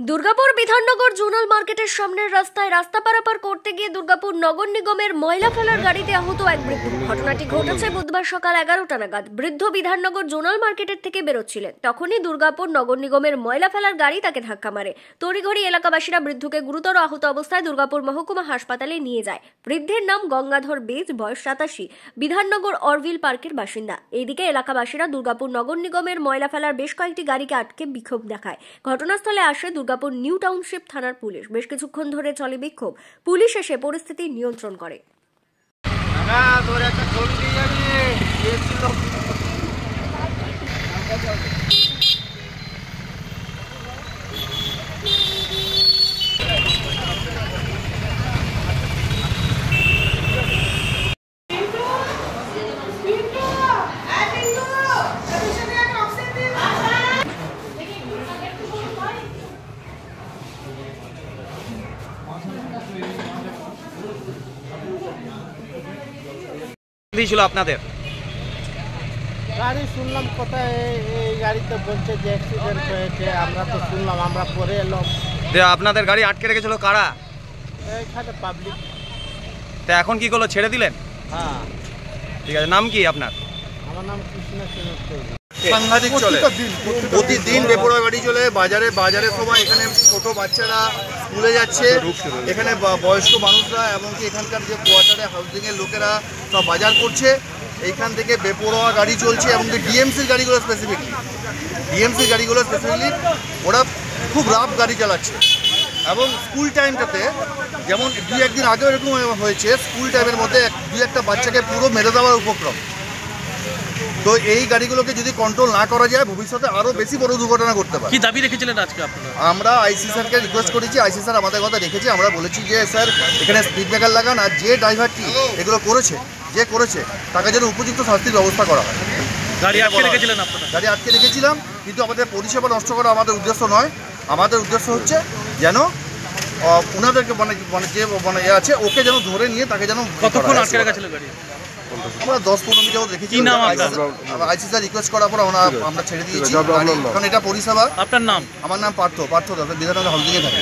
Durgapur Bidhannagar zonal মার্কেটের সামনের রাস্তায় রাস্তা পারাপার করতে গিয়ে দুর্গাপুর নগর নিগমের ময়লা ফেলার গাড়িতে আহত এক বৃদ্ধ। ঘটনাটি ঘটেছে বুধবার সকাল 11টা নাগাদ। বৃদ্ধ বিধাননগর জোনাল মার্কেটের থেকে বেরোচ্ছিলেন, তখনই দুর্গাপুর নগর নিগমের ময়লা ফেলার গাড়ি তাকে ধাক্কা মারে। তড়িঘড়ি এলাকাবাসীরা বৃদ্ধকে গুরুতর আহত অবস্থায় দুর্গাপুর মহকুমা হাসপাতালে নিয়ে যায়। বৃদ্ধের নাম গঙ্গাধর বেজ, বয়স 87, বিধাননগর অরভিল পার্কের বাসিন্দা। এইদিকে এলাকাবাসীরা দুর্গাপুর নগর নিগমের ময়লা ফেলার বেশ কয়েকটি গাড়িকে আটকে বিক্ষোভ দেখায়। ঘটনাস্থলে আসে দুর্গাপুর নিউ টাউনশিপ থানার পুলিশ। বেশ কিছুক্ষণ ধরে চলে বিক্ষোভ। পুলিশ এসে পরিস্থিতি নিয়ন্ত্রণ করে। দিয়েছিল আপনাদের গাড়ি শুনলাম কোথায় এই গাড়িতে বলছে যে অ্যাক্সিডেন্ট হয়েছে। আমরা তো শুনলাম, আমরা পরে এলাম। আপনাদের গাড়ি আটকে রেখেছিল কারা? এইখানে পাবলিক। তা এখন কি করলো, ছেড়ে দিলেন? হ্যাঁ ঠিক আছে। নাম কি আপনার? আমার নাম কৃষ্ণ সেন। সাংঘাতিক চলে, প্রতিদিন বেপরোয়া গাড়ি চলে। বাজারে সময় এখানে ছোট বাচ্চারা স্কুলে যাচ্ছে, এখানে বয়স্ক মানুষরা, এমনকি এখানকার যে কোয়ার্টারে হাউজিংয়ের লোকেরা সব বাজার করছে। এইখান থেকে বেপরোয়া গাড়ি চলছে, এমনকি ডিএমসির গাড়িগুলো স্পেসিফিকলি ওরা খুব রাফ গাড়ি চালাচ্ছে। এবং স্কুল টাইমটাতে যেমন দুই একদিন আগেও এরকম হয়েছে, স্কুল টাইমের মধ্যে দুই একটা বাচ্চাকে পুরো মেরে দেওয়ার উপক্রম। তো এই গাড়িগুলোকে যদি কন্ট্রোল না করা যায়, ভবিষ্যতে আরো বেশি বড় দুর্ঘটনা করতে পারে। কি দাবি রেখেছিলেন আজকে আপনারা? আমরা আইসি স্যারকে রিকোয়েস্ট করেছি, আইসি স্যার আমাদের কথা রেখেছে। আমরা বলেছি যে স্যার এখানে স্পিড ব্রেকার লাগান, আর যে ড্রাইভারটি এগুলো করেছে তাকে যেন উপযুক্ত শাস্তির ব্যবস্থা করা হয়। গাড়ি আটকে রেখেছিলেন আপনারা? গাড়ি আটকে রেখেছিলাম, কিন্তু আমাদের পরিষেবা নষ্ট করা আমাদের উদ্দেশ্য নয়। আমাদের উদ্দেশ্য হচ্ছে যেন ওনাদেরকে যে আছে ওকে যেন ধরে নিয়ে তাকে যেন। কতক্ষণ আটকে রাখা ছিল গাড়ি? আমরা 10-15 মিনিট রেখেছি। আইসি স্যার রিকোয়েস্ট করার পর আমরা ছেড়ে দিয়েছি, কারণ এটা পরিষেবা। আপনার নাম? আমার নাম পার্থ দাস, বিধাননগর হাউজিংয়ে থাকে।